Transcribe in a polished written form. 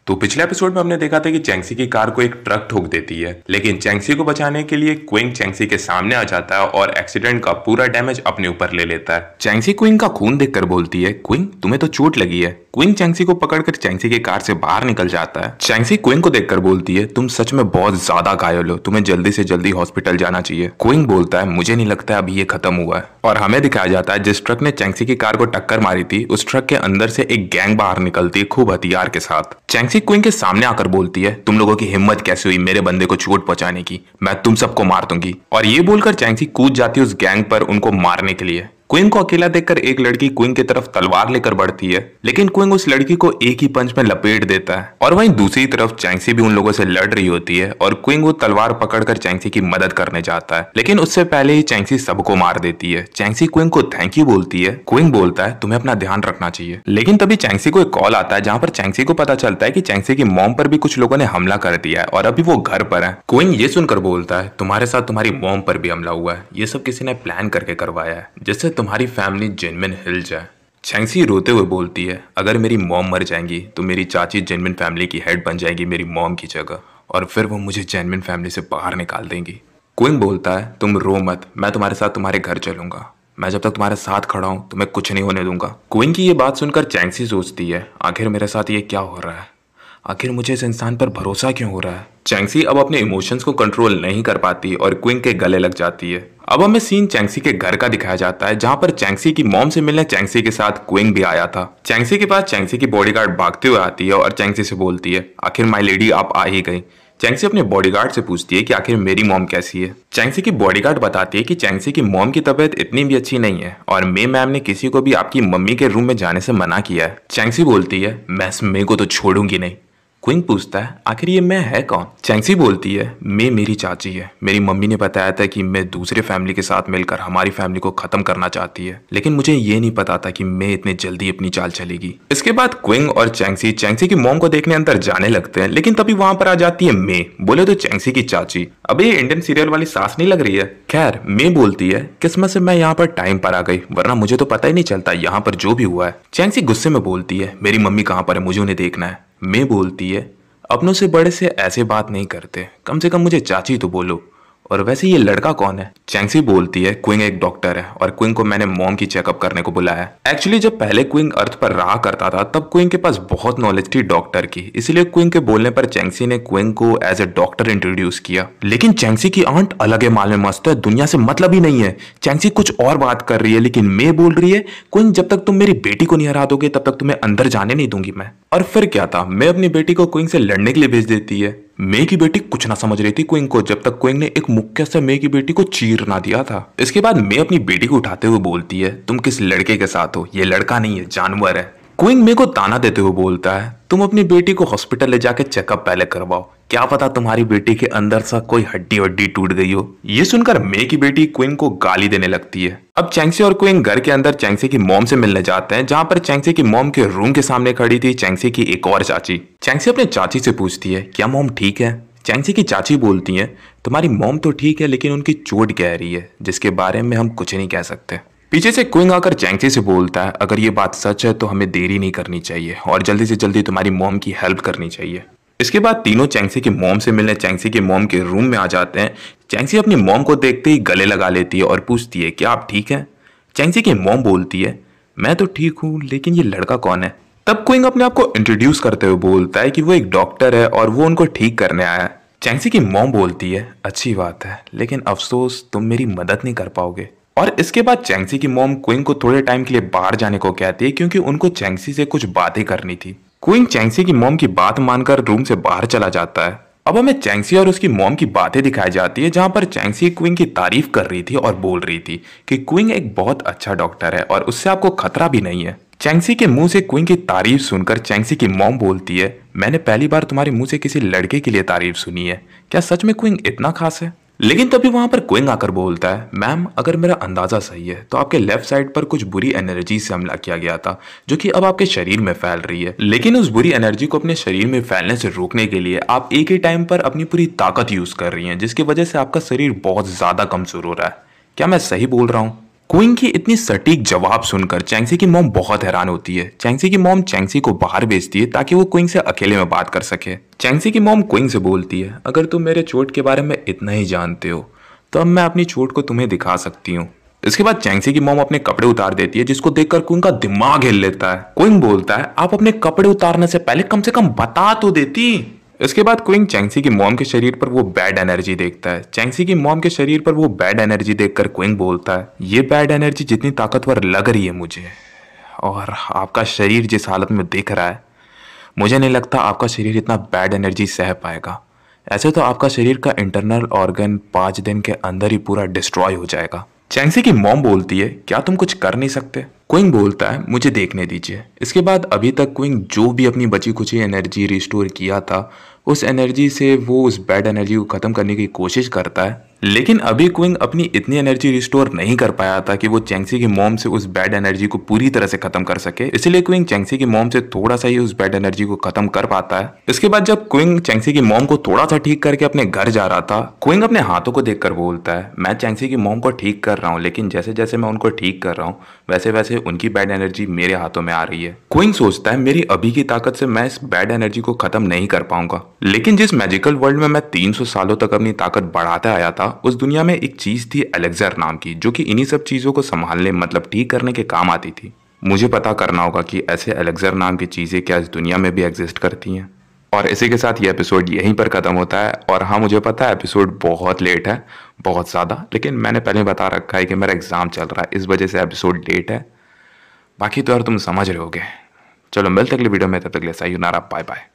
तो पिछले एपिसोड में हमने देखा था कि चैंक्सी की कार को एक ट्रक ठोक देती है, लेकिन चैंक्सी को बचाने के लिए क्विंग चैंक्सी के सामने आ जाता है और एक्सीडेंट का पूरा डैमेज अपने ऊपर ले लेता है। चैंक्सी क्विंग का खून देखकर बोलती है, क्विंग तुम्हें तो चोट लगी है। क्विंग चैंक्सी को पकड़कर चैंक्सी की कार से बाहर निकल जाता है। चैंक्सी क्विंग को देखकर बोलती है, तुम सच में बहुत ज्यादा घायल हो, तुम्हें जल्दी से जल्दी हॉस्पिटल जाना चाहिए। क्विंग बोलता है, मुझे नहीं लगता अभी ये खत्म हुआ है। और हमें दिखाया जाता है जिस ट्रक ने चैंक्सी की कार को टक्कर मारी थी, उस ट्रक के अंदर से एक गैंग बाहर निकलती है खूब हथियार के साथ। चैंक्सी क्विंग के सामने आकर बोलती है, तुम लोगों की हिम्मत कैसे हुई मेरे बंदे को चोट पहुंचाने की, मैं तुम सबको मार दूंगी। और ये बोलकर चैंक्सी कूद जाती है उस गैंग पर उनको मारने के लिए। क्विंग को अकेला देखकर एक लड़की क्विंग की तरफ तलवार लेकर बढ़ती है, लेकिन क्विंग उस लड़की को एक ही पंच में लपेट देता है। और वहीं दूसरी तरफ चैंक्सी भी उन लोगों से लड़ रही होती है और क्विंग वो तलवार पकड़कर चैंक्सी की मदद करने जाता है, लेकिन उससे पहले ही चैंक्सी सबको मार देती है। चैंक्सी क्विंग को थैंक यू बोलती है। क्विंग बोलता है, तुम्हें अपना ध्यान रखना चाहिए। लेकिन तभी चैंक्सी को एक कॉल आता है जहां पर चैंक्सी को पता चलता है कि चैंक्सी की मॉम पर भी कुछ लोगों ने हमला कर दिया है और अभी वो घर पर है। क्विंग ये सुनकर बोलता है, तुम्हारे साथ तुम्हारी मॉम पर भी हमला हुआ है, ये सब किसी ने प्लान करके करवाया है जिससे तुम्हारी फैमिली जेनविन हिल जाए। चैंक्सी रोते हुए बोलती है, अगर मेरी मॉम मर जाएंगी तो मेरी चाची जेनविन फैमिली की हेड बन जाएगी मेरी मॉम की जगह, और फिर वो मुझे जेनविन फैमिली से बाहर निकाल देंगी। क्विंग बोलता है, तुम रो मत, मैं तुम्हारे साथ तुम्हारे घर चलूंगा, मैं जब तक तुम्हारे साथ खड़ा हूं तुम्हें कुछ नहीं होने दूंगा। क्विंग की ये बात सुनकर चैंक्सी सोचती है, आखिर मेरे साथ ये क्या हो रहा है, आखिर मुझे इस इंसान पर भरोसा क्यों हो रहा है। चैंक्सी अब अपने इमोशंस को कंट्रोल नहीं कर पाती और क्विंग के गले लग जाती है। अब हमें सीन चैंक्सी के घर का दिखाया जाता है जहां पर चैंक्सी की मॉम से मिलने चैंक्सी के साथ क्विंग भी आया था। चैंक्सी के पास चैंक्सी की बॉडीगार्ड भागते हुए आती है और चैंक्सी से बोलती है, आखिर माय लेडी आप आ ही गई। चैंक्सी अपने बॉडीगार्ड से पूछती है कि आखिर मेरी मॉम कैसी है। चैंक्सी की बॉडीगार्ड बताती है कि चैंक्सी की मॉम की तबीयत इतनी भी अच्छी नहीं है और मे मैम ने किसी को भी आपकी मम्मी के रूम में जाने से मना किया है। चैंक्सी बोलती है, मैं मे को तो छोड़ूंगी नहीं। क्विंग पूछता है, आखिर ये मैं है कौन। चैंक्सी बोलती है, मैं मेरी चाची है, मेरी मम्मी ने बताया था कि मैं दूसरे फैमिली के साथ मिलकर हमारी फैमिली को खत्म करना चाहती है, लेकिन मुझे ये नहीं पता था कि मैं इतनी जल्दी अपनी चाल चलेगी। इसके बाद क्विंग और चैंक्सी की मॉम को देखने अंदर जाने लगते हैं, लेकिन तभी वहां पर आ जाती है मे, बोले तो चैंक्सी की चाची। अब ये इंडियन सीरियल वाली सास नहीं लग रही है। खैर मे बोलती है, किस्मत से मैं यहाँ पर टाइम पर आ गई, वरना मुझे तो पता ही नहीं चलता यहाँ पर जो भी हुआ है। चैंक्सी गुस्से में बोलती है, मेरी मम्मी कहाँ पर है, मुझे उन्हें देखना है। मे बोलती है, अपनों से बड़े से ऐसे बात नहीं करते, कम से कम मुझे चाची तो बोलो, और वैसे ये लड़का कौन है। चैंक्सी बोलती है, क्विंग एक डॉक्टर है और क्विंग को मैंने मॉम की चेकअप करने को बुलाया है। एक्चुअली जब पहले क्विंग अर्थ पर रहा करता था तब क्विंग के पास बहुत नॉलेज थी डॉक्टर की, इसलिए क्विंग के बोलने पर चैंक्सी ने क्विंग को एज ए डॉक्टर इंट्रोड्यूस किया। लेकिन चैंक्सी की आंट अलग है माल में मस्त है, दुनिया से मतलब ही नहीं है। चैंक्सी कुछ और बात कर रही है, लेकिन मे बोल रही है, क्विंग जब तक तुम मेरी बेटी को नहीं हरा दोगे तब तक तुम्हें अंदर जाने नहीं दूंगी मैं। और फिर क्या था, मैं अपनी बेटी को क्विंग से लड़ने के लिए भेज देती है। मे की बेटी कुछ ना समझ रही थी क्विंग को, जब तक क्विंग ने एक मुक्के से मे की बेटी को चीर ना दिया था। इसके बाद मे अपनी बेटी को उठाते हुए बोलती है, तुम किस लड़के के साथ हो, ये लड़का नहीं है जानवर है। क्विंग मे को ताना देते हुए बोलता है, तुम अपनी बेटी को हॉस्पिटल ले जाके चेकअप पहले करवाओ, क्या पता तुम्हारी बेटी के अंदर से कोई हड्डी वड्डी टूट गई हो। ये सुनकर मे की बेटी क्विंग को गाली देने लगती है। अब चैंक्सी और क्विंग घर के अंदर चैंक्सी की मॉम से मिलने जाते हैं, जहां पर चैंक्सी की मॉम के रूम के सामने खड़ी थी चैंक्सी की एक और चाची। चैंक्सी अपने चाची से पूछती है, क्या मॉम ठीक है। चैंक्सी की चाची बोलती है, तुम्हारी मॉम तो ठीक है लेकिन उनकी चोट गहरी है जिसके बारे में हम कुछ नहीं कह सकते। पीछे से क्विंग आकर चैंक्सी से बोलता है, अगर ये बात सच है तो हमें देरी नहीं करनी चाहिए और जल्दी से जल्दी तुम्हारी मॉम की हेल्प करनी चाहिए। इसके बाद तीनों चैंक्सी की मॉम से मिलने चैंक्सी की मॉम के रूम में आ जाते हैं। चैंक्सी अपनी मॉम को देखते ही गले लगा लेती है और पूछती है, क्या आप ठीक हैं। चैंक्सी की मॉम बोलती है, मैं तो ठीक हूँ लेकिन ये लड़का कौन है। तब क्विंग अपने आप को इंट्रोड्यूस करते हुए बोलता है कि वो एक डॉक्टर है और वो उनको ठीक करने आया है। चैंक्सी की मॉम बोलती है, अच्छी बात है लेकिन अफसोस तुम मेरी मदद नहीं कर पाओगे। और इसके बाद चैंक्सी की मॉम क्विंग को थोड़े टाइम के लिए बाहर जाने को कहती है क्योंकि उनको चैंक्सी से कुछ बातें करनी थी। क्विंग चैंक्सी की मॉम की बात मानकर रूम से बाहर चला जाता है। अब हमें चैंक्सी और उसकी मॉम की बातें दिखाई जाती है, जहां पर चैंक्सी क्विंग की तारीफ कर रही थी और बोल रही थी कि क्विंग एक बहुत अच्छा डॉक्टर है और उससे आपको खतरा भी नहीं है। चैंक्सी के मुंह से क्विंग की तारीफ सुनकर चैंक्सी की मॉम बोलती है, मैंने पहली बार तुम्हारे मुंह से किसी लड़के के लिए तारीफ सुनी है, क्या सच में क्विंग इतना खास है। लेकिन तभी वहां पर क्विंग आकर बोलता है, मैम अगर मेरा अंदाजा सही है तो आपके लेफ्ट साइड पर कुछ बुरी एनर्जी से हमला किया गया था जो कि अब आपके शरीर में फैल रही है, लेकिन उस बुरी एनर्जी को अपने शरीर में फैलने से रोकने के लिए आप एक ही टाइम पर अपनी पूरी ताकत यूज कर रही हैं, जिसकी वजह से आपका शरीर बहुत ज्यादा कमजोर हो रहा है, क्या मैं सही बोल रहा हूँ। क्विंग की इतनी सटीक जवाब सुनकर चैंक्सी की मॉम बहुत हैरान होती है। चैंक्सी की मॉम चैंक्सी को बाहर भेजती है ताकि वो क्विंग से अकेले में बात कर सके। चैंक्सी की मॉम क्विंग से बोलती है, अगर तुम मेरे चोट के बारे में इतना ही जानते हो तो अब मैं अपनी चोट को तुम्हें दिखा सकती हूँ। इसके बाद चैंक्सी की मॉम अपने कपड़े उतार देती है, जिसको देखकर क्विंग का दिमाग हिल लेता है। क्विंग बोलता है, आप अपने कपड़े उतारने से पहले कम से कम बता तो देती। इसके बाद क्विंग चैंक्सी की मॉम के शरीर पर वो बैड एनर्जी देखता है। चैंक्सी की मॉम के शरीर पर वो बैड एनर्जी देखकर क्विंग बोलता है, ये बैड एनर्जी जितनी ताकतवर लग रही है मुझे, और आपका शरीर जिस हालत में दिख रहा है, मुझे नहीं लगता आपका शरीर इतना बैड एनर्जी सह पाएगा। ऐसे तो आपका शरीर का इंटरनल ऑर्गन 5 दिन के अंदर ही पूरा डिस्ट्रॉय हो जाएगा। चैंक्सी की मॉम बोलती है, क्या तुम कुछ कर नहीं सकते? क्विंग बोलता है, मुझे देखने दीजिए। इसके बाद अभी तक क्विंग जो भी अपनी बची खुची एनर्जी रिस्टोर किया था, उस एनर्जी से वो उस बैड एनर्जी को खत्म करने की कोशिश करता है। लेकिन अभी क्विंग अपनी इतनी एनर्जी रिस्टोर नहीं कर पाया था कि वो चैंक्सी की मॉम से उस बैड एनर्जी को पूरी तरह से खत्म कर सके। इसलिए क्विंग चैंक्सी की मॉम से थोड़ा सा ही उस बैड एनर्जी को खत्म कर पाता है। इसके बाद जब क्विंग चैंक्सी की मॉम को थोड़ा सा ठीक करके अपने घर जा रहा था, क्विंग अपने हाथों को देखकर बोलता है, मैं चैंक्सी की मॉम को ठीक कर रहा हूँ, लेकिन जैसे जैसे मैं उनको ठीक कर रहा हूँ वैसे वैसे उनकी बैड एनर्जी मेरे हाथों में आ रही है। क्विंग सोचता है, मेरी अभी की ताकत से मैं इस बैड एनर्जी को खत्म नहीं कर पाऊंगा। लेकिन जिस मैजिकल वर्ल्ड में मैं 300 सालों तक अपनी ताकत बढ़ाता आया था, उस दुनिया में एक चीज थी एलेक्सर नाम की, जो कि इन्हीं सब चीजों को संभालने मतलब ठीक करने के काम आती थी। मुझे पता करना होगा कि ऐसे एलेक्सर नाम की चीजें क्या इस दुनिया में भी एग्जिस्ट करती हैं। और इसी के साथ ये एपिसोड यहीं पर खत्म होता है। और हाँ, मुझे पता है एपिसोड बहुत लेट है, बहुत ज़्यादा, लेकिन मैंने पहले बता रखा है कि मेरा एग्जाम चल रहा है, इस वजह से एपिसोड लेट है। बाकी तो यार तुम समझ रहे होगे। चलो मिलते अगले वीडियो में, तब तक के लिए सायोनारा, बाय बाय।